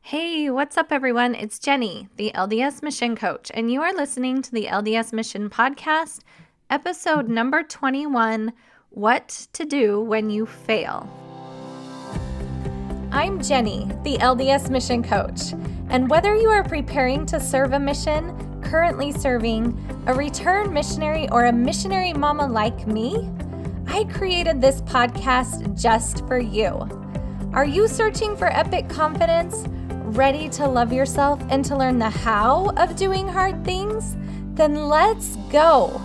Hey, what's up, everyone? It's Jenny, the LDS Mission Coach, and you are listening to the LDS Mission Podcast, episode number 21, What to Do When You Fail. I'm Jenny, the LDS Mission Coach, and whether you are preparing to serve a mission, currently serving, a return missionary, or a missionary mama like me, I created this podcast just for you. Are you searching for epic confidence? Ready to love yourself and to learn the how of doing hard things? Then let's go.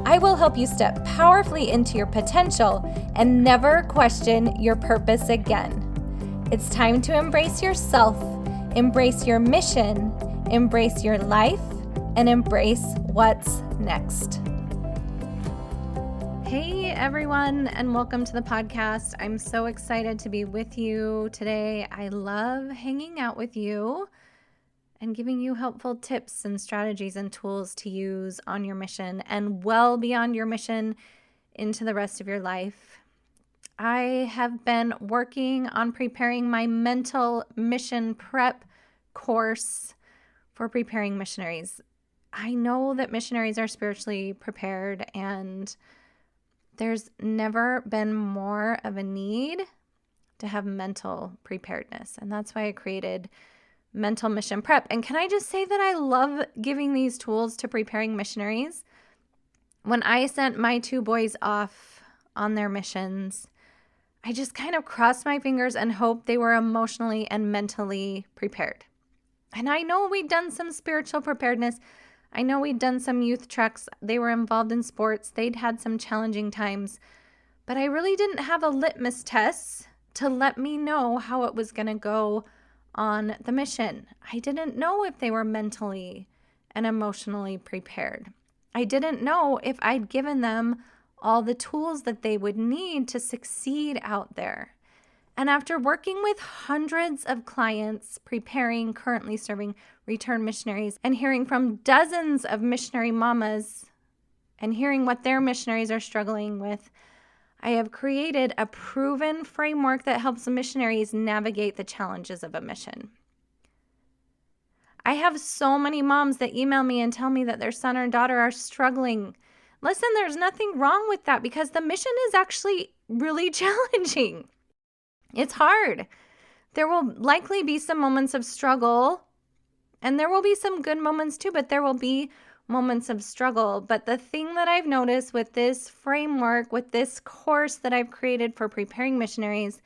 I will help you step powerfully into your potential and never question your purpose again. It's time to embrace yourself, embrace your mission, embrace your life, and embrace what's next. Hey everyone, and welcome to the podcast. I'm so excited to be with you today. I love hanging out with you and giving you helpful tips and strategies and tools to use on your mission and well beyond your mission into the rest of your life. I have been working on preparing my mental mission prep course for preparing missionaries. I know that missionaries are spiritually prepared, and there's never been more of a need to have mental preparedness. And that's why I created Mental Mission Prep. And can I just say that I love giving these tools to preparing missionaries? When I sent my two boys off on their missions, I just kind of crossed my fingers and hoped they were emotionally and mentally prepared. And I know we'd done some spiritual preparedness. I know we'd done some youth treks. They were involved in sports. They'd had some challenging times. But I really didn't have a litmus test to let me know how it was going to go on the mission. I didn't know if they were mentally and emotionally prepared. I didn't know if I'd given them all the tools that they would need to succeed out there. And after working with hundreds of clients, preparing, currently serving return missionaries, and hearing from dozens of missionary mamas and hearing what their missionaries are struggling with, I have created a proven framework that helps missionaries navigate the challenges of a mission. I have so many moms that email me and tell me that their son or daughter are struggling. Listen, there's nothing wrong with that because the mission is actually really challenging. It's hard. There will likely be some moments of struggle, and there will be some good moments too, but there will be moments of struggle. But the thing that I've noticed with this framework, with this course that I've created for preparing missionaries,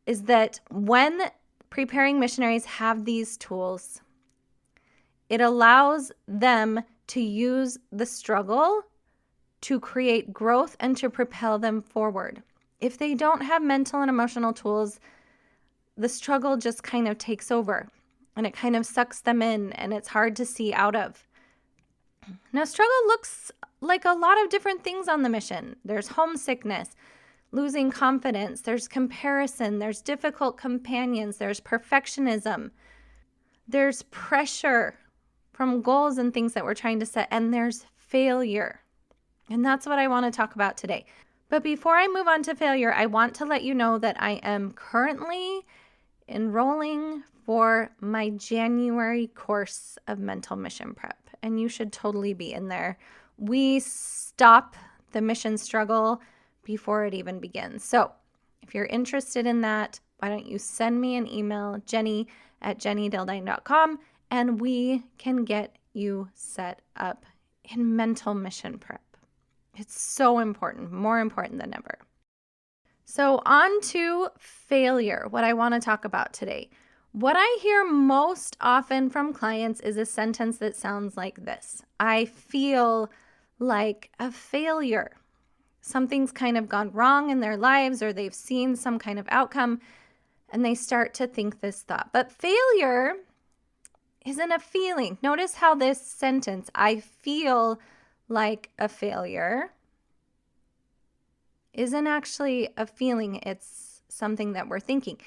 is that when preparing missionaries have these tools, it allows them to use the struggle to create growth and to propel them forward. If they don't have mental and emotional tools, the struggle just kind of takes over and it kind of sucks them in and it's hard to see out of. Now, struggle looks like a lot of different things on the mission. There's homesickness, losing confidence, there's comparison, there's difficult companions, there's perfectionism, there's pressure from goals and things that we're trying to set, and there's failure. And that's what I want to talk about today. But before I move on to failure, I want to let you know that I am currently enrolling for my January course of Mental Mission Prep, and you should totally be in there. We stop the mission struggle before it even begins. So if you're interested in that, why don't you send me an email, jenny@jennydildine.com, and we can get you set up in Mental Mission Prep. It's so important, more important than ever. So on to failure, what I want to talk about today. What I hear most often from clients is a sentence that sounds like this: I feel like a failure. Something's kind of gone wrong in their lives, or they've seen some kind of outcome, and they start to think this thought. But failure isn't a feeling. Notice how this sentence, I feel like a failure, isn't actually a feeling. It's something that we're thinking.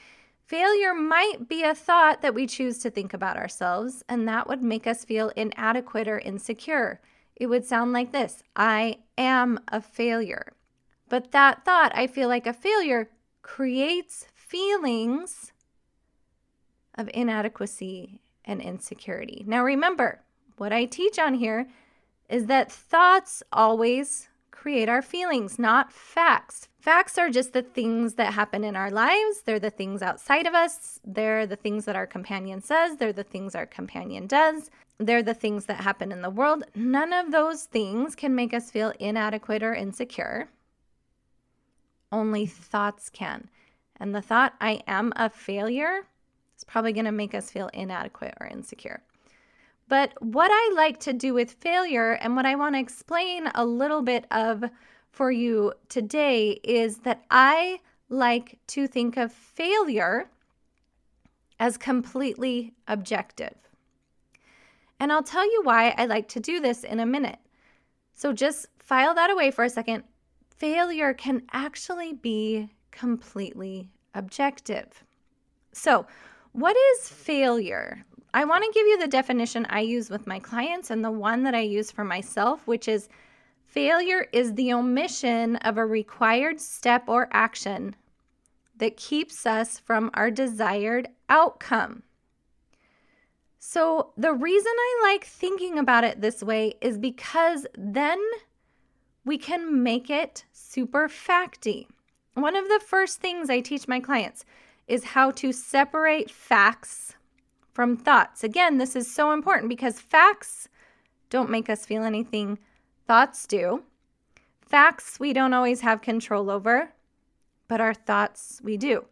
Failure might be a thought that we choose to think about ourselves, and that would make us feel inadequate or insecure. It would sound like this: I am a failure. But that thought, I feel like a failure, creates feelings of inadequacy and insecurity. Now remember, what I teach on here is that thoughts always create our feelings, not facts. Facts are just the things that happen in our lives. They're the things outside of us. They're the things that our companion says. They're the things our companion does. They're the things that happen in the world. None of those things can make us feel inadequate or insecure. Only thoughts can. And the thought, I am a failure, is probably going to make us feel inadequate or insecure. But what I like to do with failure, and what I want to explain a little bit of for you today, is that I like to think of failure as completely objective. And I'll tell you why I like to do this in a minute. So just file that away for a second. Failure can actually be completely objective. So, what is failure? I want to give you the definition I use with my clients and the one that I use for myself, which is failure is the omission of a required step or action that keeps us from our desired outcome. So the reason I like thinking about it this way is because then we can make it super facty. One of the first things I teach my clients is how to separate facts from thoughts. Again, this is so important because facts don't make us feel anything. Thoughts do. Facts we don't always have control over, but our thoughts we do.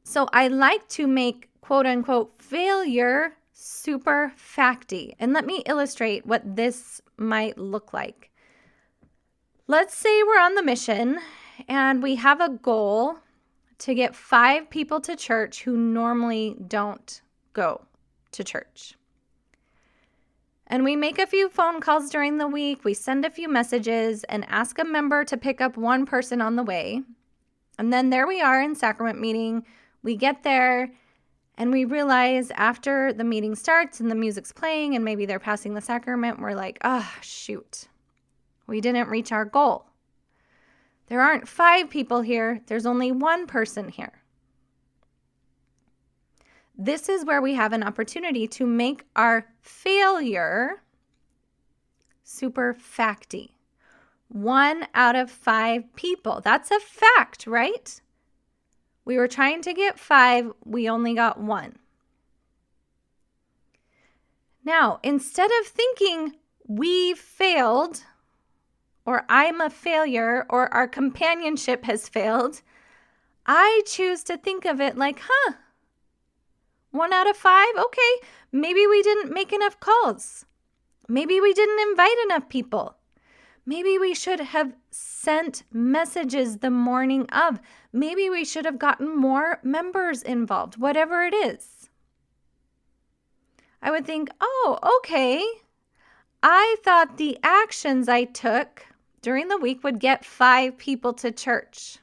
So I like to make quote unquote failure super facty. And let me illustrate what this might look like. Let's say we're on the mission and we have a goal to get 5 people to church who normally don't go to church. And we make a few phone calls during the week, we send a few messages and ask a member to pick up one person on the way. And then there we are in sacrament meeting. We get there and we realize after the meeting starts and the music's playing and maybe they're passing the sacrament, we're like, shoot, we didn't reach our goal. There aren't 5 people here. There's only 1 person here. This is where we have an opportunity to make our failure super facty. 1 out of 5 people. That's a fact, right? We were trying to get 5. We only got 1. Now, instead of thinking we failed, or I'm a failure, or our companionship has failed, I choose to think of it like, 1 out of 5? Okay, maybe we didn't make enough calls. Maybe we didn't invite enough people. Maybe we should have sent messages the morning of. Maybe we should have gotten more members involved, whatever it is. I would think, okay, I thought the actions I took during the week would get 5 people to church.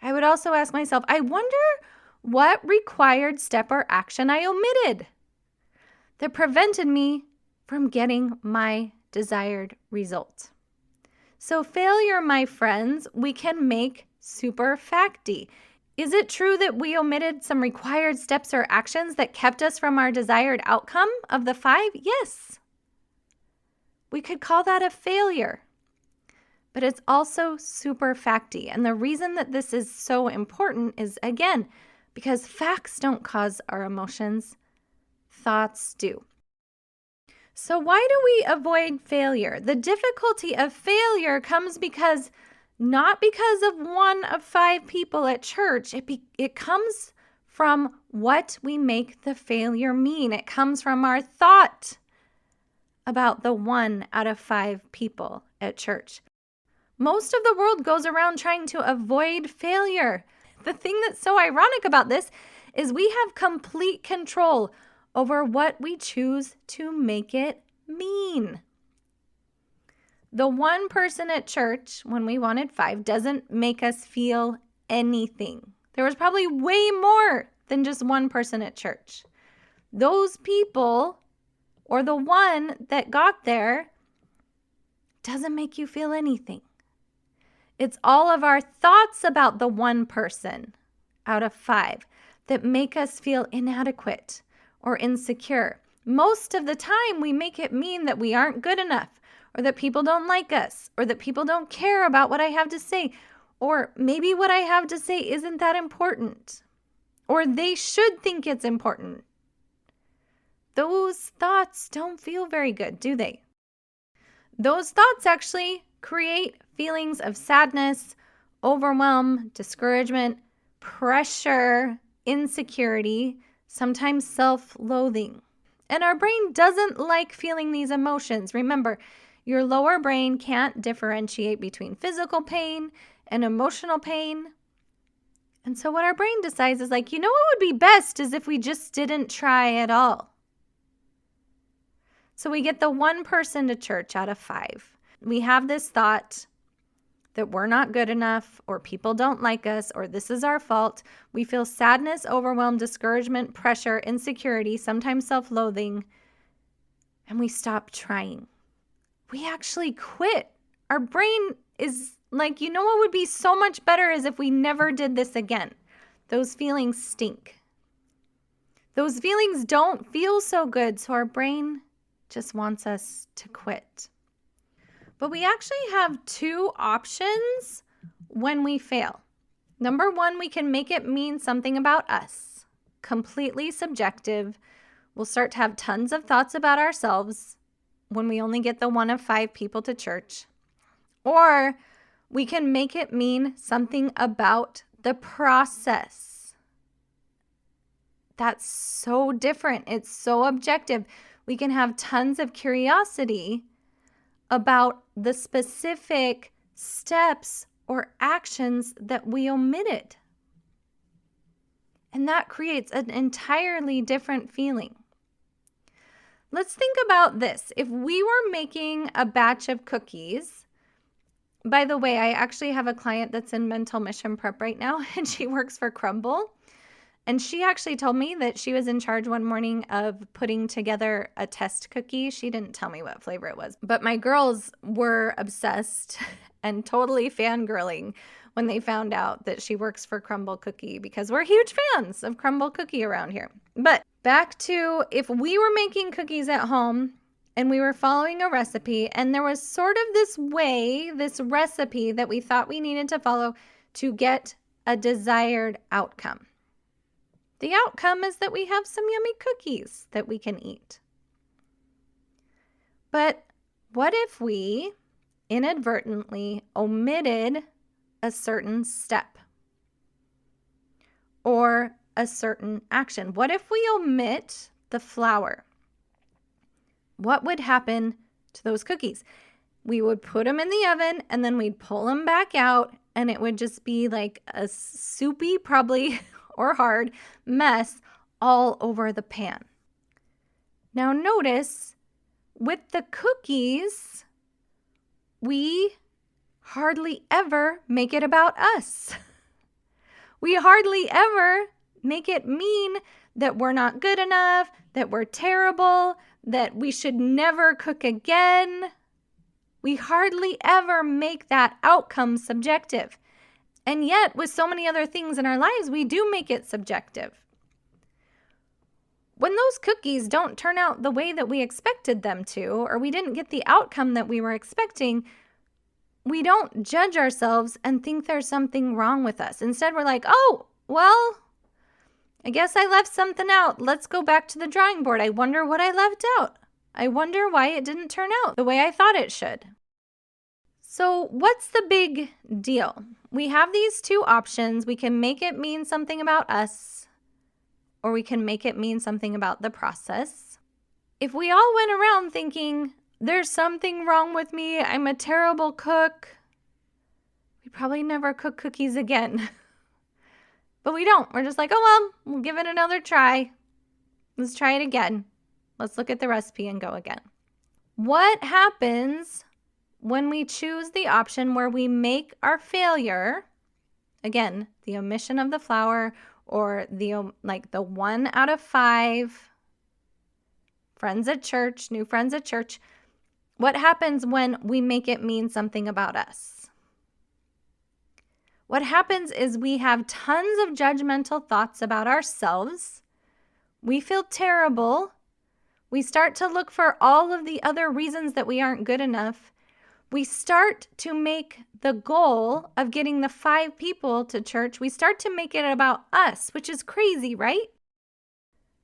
I would also ask myself, I wonder what required step or action I omitted that prevented me from getting my desired result. So failure, my friends, we can make super facty. Is it true that we omitted some required steps or actions that kept us from our desired outcome of the 5? Yes. We could call that a failure, but it's also super facty. And the reason that this is so important is, again, because facts don't cause our emotions, thoughts do. So why do we avoid failure? The difficulty of failure comes not because of 1 of 5 people at church. It comes from what we make the failure mean. It comes from our thought about the 1 out of 5 people at church. Most of the world goes around trying to avoid failure. The thing that's so ironic about this is we have complete control over what we choose to make it mean. The 1 person at church when we wanted 5 doesn't make us feel anything. There was probably way more than just 1 person at church. Those people, or the 1 that got there, doesn't make you feel anything. It's all of our thoughts about the 1 person out of 5 that make us feel inadequate or insecure. Most of the time, we make it mean that we aren't good enough, or that people don't like us, or that people don't care about what I have to say, or maybe what I have to say isn't that important, or they should think it's important. Those thoughts don't feel very good, do they? Those thoughts actually create feelings of sadness, overwhelm, discouragement, pressure, insecurity, sometimes self-loathing. And our brain doesn't like feeling these emotions. Remember, your lower brain can't differentiate between physical pain and emotional pain. And so what our brain decides is like, what would be best is if we just didn't try at all. So we get the one person to church out of 5. We have this thought that we're not good enough, or people don't like us, or this is our fault. We feel sadness, overwhelm, discouragement, pressure, insecurity, sometimes self-loathing, and we stop trying. We actually quit. Our brain is like, what would be so much better is if we never did this again. Those feelings stink. Those feelings don't feel so good, so our brain just wants us to quit. But we actually have 2 options when we fail. Number 1, we can make it mean something about us. Completely subjective. We'll start to have tons of thoughts about ourselves when we only get the one of 5 people to church. Or we can make it mean something about the process. That's so different. It's so objective. We can have tons of curiosity about the specific steps or actions that we omitted. And that creates an entirely different feeling. Let's think about this. If we were making a batch of cookies, by the way, I actually have a client that's in mental mission prep right now, and she works for Crumble. And she actually told me that she was in charge one morning of putting together a test cookie. She didn't tell me what flavor it was, but my girls were obsessed and totally fangirling when they found out that she works for Crumble Cookie, because we're huge fans of Crumble Cookie around here. But back to, if we were making cookies at home and we were following a recipe, and there was sort of this recipe that we thought we needed to follow to get a desired outcome. The outcome is that we have some yummy cookies that we can eat. But what if we inadvertently omitted a certain step or a certain action? What if we omit the flour? What would happen to those cookies? We would put them in the oven, and then we'd pull them back out, and it would just be like a soupy, probably or hard mess all over the pan. Now notice, with the cookies, we hardly ever make it about us. We hardly ever make it mean that we're not good enough, that we're terrible, that we should never cook again. We hardly ever make that outcome subjective. And yet, with so many other things in our lives, we do make it subjective. When those cookies don't turn out the way that we expected them to, or we didn't get the outcome that we were expecting, we don't judge ourselves and think there's something wrong with us. Instead, we're like, oh, well, I guess I left something out. Let's go back to the drawing board. I wonder what I left out. I wonder why it didn't turn out the way I thought it should. So what's the big deal? We have these 2 options. We can make it mean something about us, or we can make it mean something about the process. If we all went around thinking, there's something wrong with me, I'm a terrible cook, we'd probably never cook cookies again. But we don't. We're just like, oh, well, we'll give it another try. Let's try it again. Let's look at the recipe and go again. What happens when we choose the option where we make our failure, again, the omission of the flour, or the 1 out of 5 friends at church, new friends at church, what happens when we make it mean something about us? what happens is we have tons of judgmental thoughts about ourselves. We feel terrible. We start to look for all of the other reasons that we aren't good enough. We start to make the goal of getting the 5 people to church, we start to make it about us, which is crazy, right?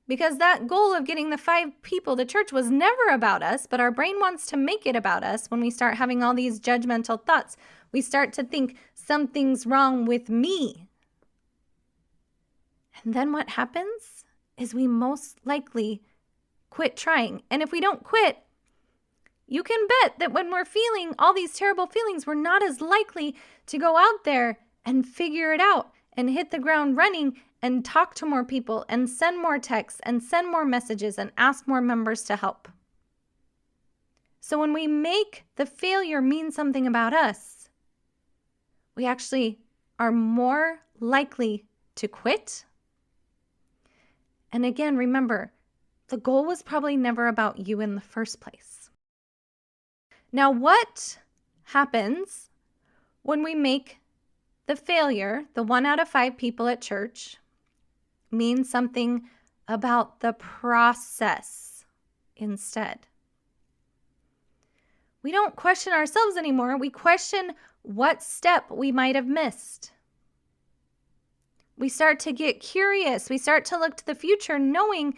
Because that goal of getting the 5 people to church was never about us, but our brain wants to make it about us when we start having all these judgmental thoughts. We start to think something's wrong with me. And then what happens is we most likely quit trying. And if we don't quit, you can bet that when we're feeling all these terrible feelings, we're not as likely to go out there and figure it out and hit the ground running and talk to more people and send more texts and send more messages and ask more members to help. So when we make the failure mean something about us, we actually are more likely to quit. And again, remember, the goal was probably never about you in the first place. Now, what happens when we make the failure, the 1 out of 5 people at church, mean something about the process instead? We don't question ourselves anymore. We question what step we might have missed. We start to get curious. We start to look to the future knowing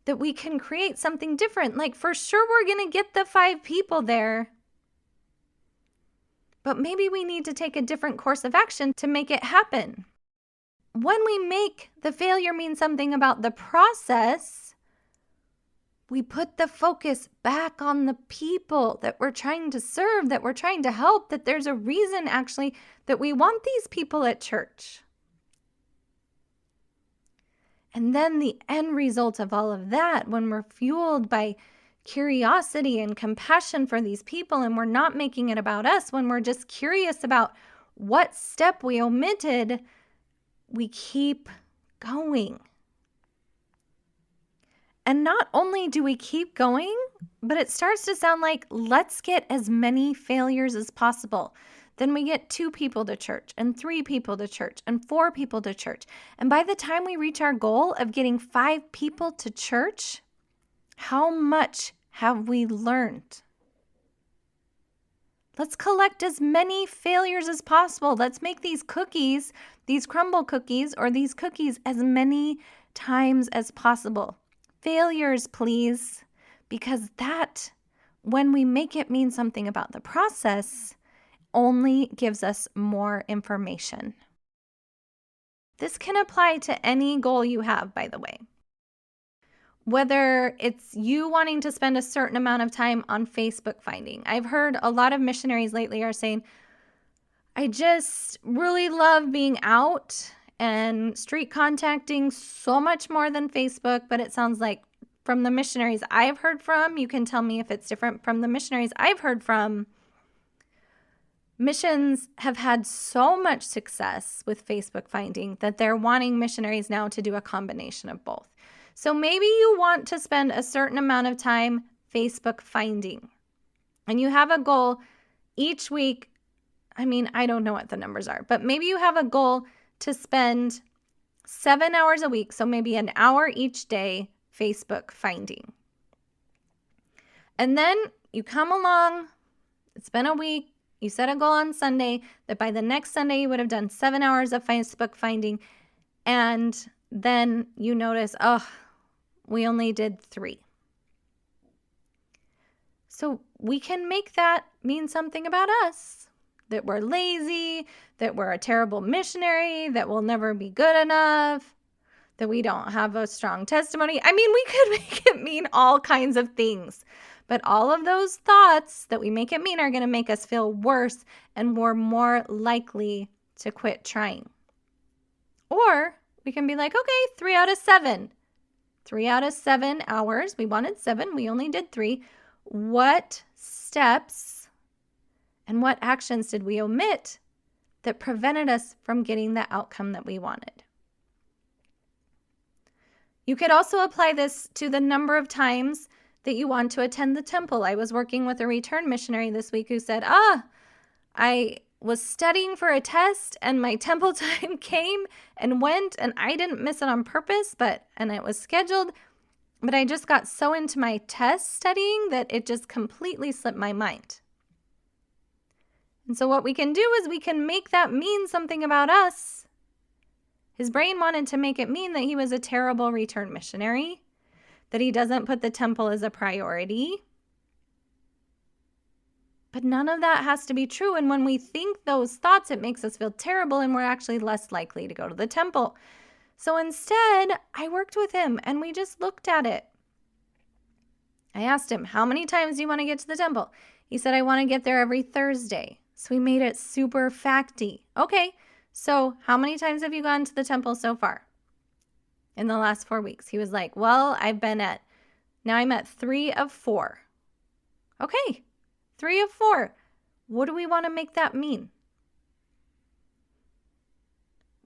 that we can create something different. Like, for sure, we're going to get the 5 people there. But maybe we need to take a different course of action to make it happen. When we make the failure mean something about the process, we put the focus back on the people that we're trying to serve, that we're trying to help, that there's a reason actually that we want these people at church. And then the end result of all of that, when we're fueled by curiosity and compassion for these people and we're not making it about us, when we're just curious about what step we omitted, we keep going. And not only do we keep going, but it starts to sound like, let's get as many failures as possible. Then we get 2 people to church and 3 people to church and 4 people to church. And by the time we reach our goal of getting 5 people to church, how much have we learned? Let's collect as many failures as possible. Let's make these cookies, these crumble cookies, or these cookies as many times as possible. Failures, please, because that, when we make it mean something about the process, only gives us more information. This can apply to any goal you have, by the way. Whether it's you wanting to spend a certain amount of time on Facebook finding. I've heard a lot of missionaries lately are saying, I just really love being out and street contacting so much more than Facebook, but it sounds like from the missionaries I've heard from, you can tell me if it's different from the missionaries I've heard from, missions have had so much success with Facebook finding that they're wanting missionaries now to do a combination of both. So maybe you want to spend a certain amount of time Facebook finding, and you have a goal each week. I don't know what the numbers are, but maybe you have a goal to spend 7 hours a week, so maybe an hour each day Facebook finding. And then you come along, it's been a week, you set a goal on Sunday that by the next Sunday you would have done 7 hours of Facebook finding, and then you notice, we only did 3. So we can make that mean something about us, that we're lazy, that we're a terrible missionary, that we'll never be good enough, that we don't have a strong testimony. We could make it mean all kinds of things. But all of those thoughts that we make it mean are going to make us feel worse, and we're more likely to quit trying. Or we can be like, okay, 3 out of 7. 3 out of 7 hours. We wanted 7. We only did 3. What steps and what actions did we omit that prevented us from getting the outcome that we wanted? You could also apply this to the number of times that you want to attend the temple. I was working with a return missionary this week who said, I was studying for a test and my temple time came and went, and I didn't miss it on purpose, and it was scheduled, but I just got so into my test studying that it just completely slipped my mind. And so what we can do is we can make that mean something about us. His brain wanted to make it mean that he was a terrible return missionary, that he doesn't put the temple as a priority. But none of that has to be true. And when we think those thoughts, it makes us feel terrible and we're actually less likely to go to the temple. So instead, I worked with him and we just looked at it. I asked him, how many times do you want to get to the temple? He said, I want to get there every Thursday. So we made it super facty. Okay, so how many times have you gone to the temple so far in the last 4 weeks? He was like, well, now I'm at 3 of 4. Okay, 3 of 4. What do we want to make that mean?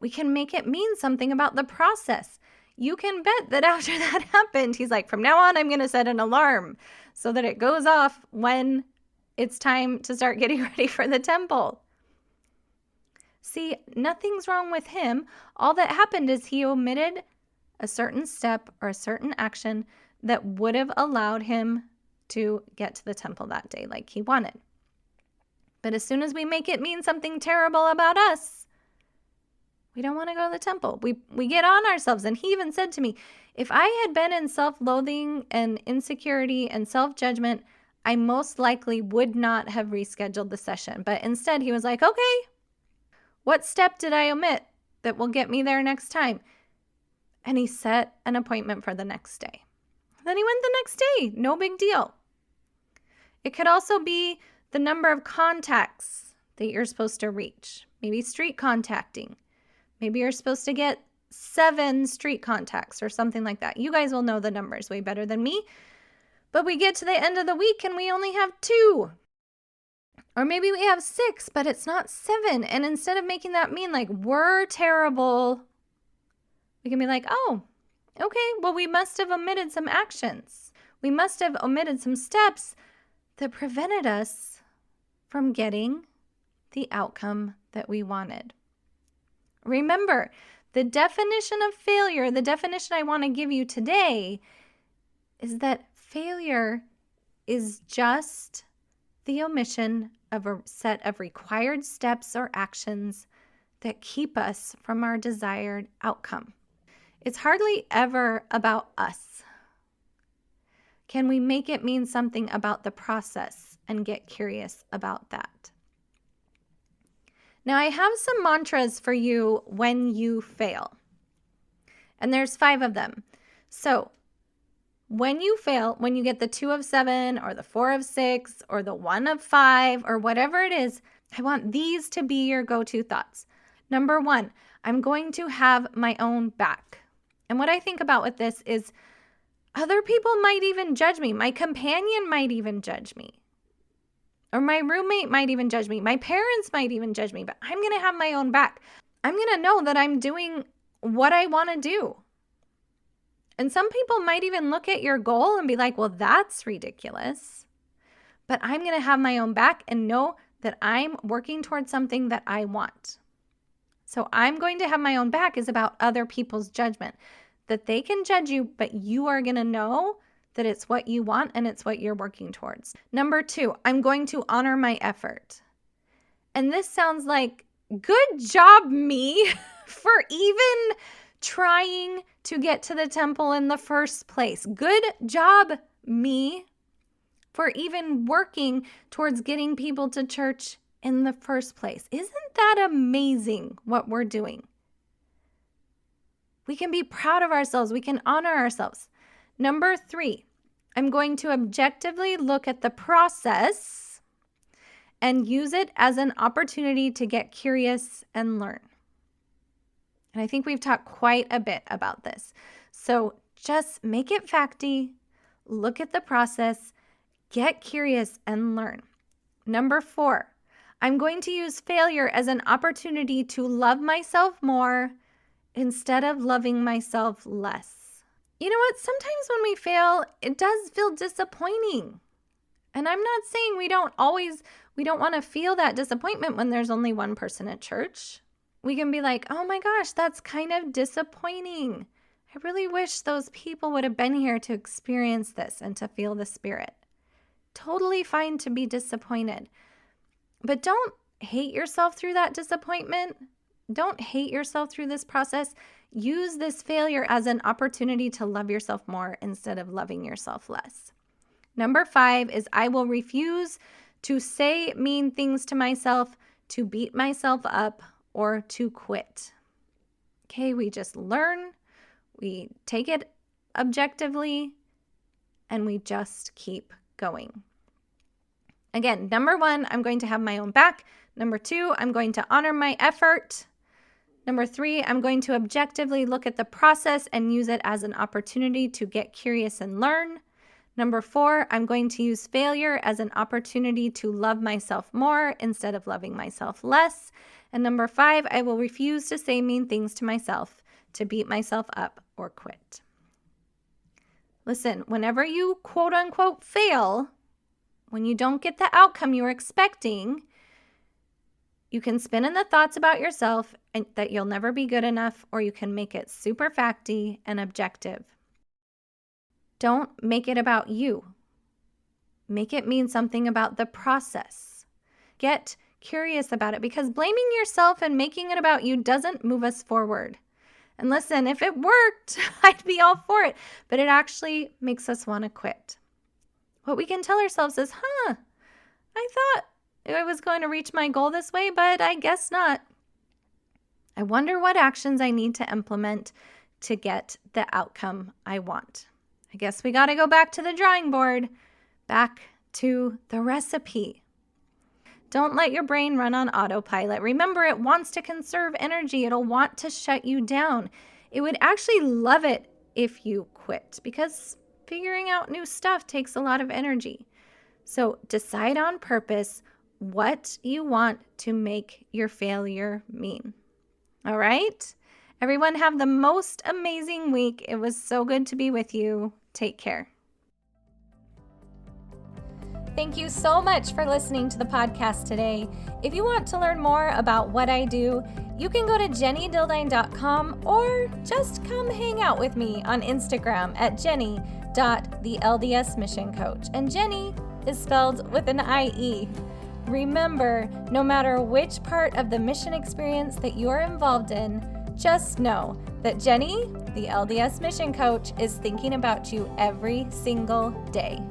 We can make it mean something about the process. You can bet that after that happened, he's like, from now on, I'm going to set an alarm so that it goes off when it's time to start getting ready for the temple. See, nothing's wrong with him. All that happened is he omitted a certain step or a certain action that would have allowed him to get to the temple that day like he wanted. But as soon as we make it mean something terrible about us, we don't want to go to the temple. We get on ourselves. And he even said to me, if I had been in self-loathing and insecurity and self-judgment, I most likely would not have rescheduled the session. But instead, he was like, okay, what step did I omit that will get me there next time? And he set an appointment for the next day. Then he went the next day. No big deal. It could also be the number of contacts that you're supposed to reach. Maybe street contacting. Maybe you're supposed to get 7 street contacts or something like that. You guys will know the numbers way better than me. But we get to the end of the week and we only have 2. Or maybe we have 6, but it's not 7. And instead of making that mean like we're terrible, we can be like, oh, okay, well, we must have omitted some actions. We must have omitted some steps that prevented us from getting the outcome that we wanted. Remember, the definition of failure, the definition I want to give you today, is that failure is just the omission of a set of required steps or actions that keep us from our desired outcome. It's hardly ever about us. Can we make it mean something about the process and get curious about that? Now, I have some mantras for you when you fail. And there's 5 of them. So, when you fail, when you get the 2 of 7 or the 4 of 6 or the 1 of 5 or whatever it is, I want these to be your go-to thoughts. Number 1, I'm going to have my own back. And what I think about with this is other people might even judge me. My companion might even judge me. Or my roommate might even judge me. My parents might even judge me, but I'm going to have my own back. I'm going to know that I'm doing what I want to do. And some people might even look at your goal and be like, well, that's ridiculous. But I'm going to have my own back and know that I'm working towards something that I want. So I'm going to have my own back is about other people's judgment. That they can judge you, but you are going to know that it's what you want and it's what you're working towards. Number 2, I'm going to honor my effort. And this sounds like, good job, me, for even trying to get to the temple in the first place. Good job, me, for even working towards getting people to church in the first place. Isn't that amazing what we're doing? We can be proud of ourselves. We can honor ourselves. Number 3, I'm going to objectively look at the process and use it as an opportunity to get curious and learn. And I think we've talked quite a bit about this. So just make it facty, look at the process, get curious and learn. Number 4, I'm going to use failure as an opportunity to love myself more instead of loving myself less. You know what? Sometimes when we fail, it does feel disappointing. And I'm not saying we don't want to feel that disappointment when there's only one person at church. We can be like, oh my gosh, that's kind of disappointing. I really wish those people would have been here to experience this and to feel the Spirit. Totally fine to be disappointed. But don't hate yourself through that disappointment. Don't hate yourself through this process. Use this failure as an opportunity to love yourself more instead of loving yourself less. Number 5 is I will refuse to say mean things to myself, to beat myself up, or to quit. Okay, we just learn, we take it objectively, and we just keep going. Again, number 1, I'm going to have my own back. Number 2, I'm going to honor my effort. Number 3, I'm going to objectively look at the process and use it as an opportunity to get curious and learn. Number 4, I'm going to use failure as an opportunity to love myself more instead of loving myself less. And number 5, I will refuse to say mean things to myself, to beat myself up or quit. Listen, whenever you quote unquote fail, when you don't get the outcome you were expecting, you can spin in the thoughts about yourself and that you'll never be good enough, or you can make it super facty and objective. Don't make it about you. Make it mean something about the process. Get curious about it, because blaming yourself and making it about you doesn't move us forward. And listen, if it worked, I'd be all for it, but it actually makes us want to quit. What we can tell ourselves is, I thought I was going to reach my goal this way, but I guess not. I wonder what actions I need to implement to get the outcome I want. I guess we got to go back to the drawing board, back to the recipe. Don't let your brain run on autopilot. Remember, it wants to conserve energy. It'll want to shut you down. It would actually love it if you quit, because figuring out new stuff takes a lot of energy. So decide on purpose what you want to make your failure mean. All right? Everyone have the most amazing week. It was so good to be with you. Take care. Thank you so much for listening to the podcast today. If you want to learn more about what I do, you can go to jennydildine.com or just come hang out with me on Instagram at jenny.theldsmissioncoach. And Jenny is spelled with an I-E. Remember, no matter which part of the mission experience that you are involved in, just know that Jenny, the LDS Mission Coach, is thinking about you every single day.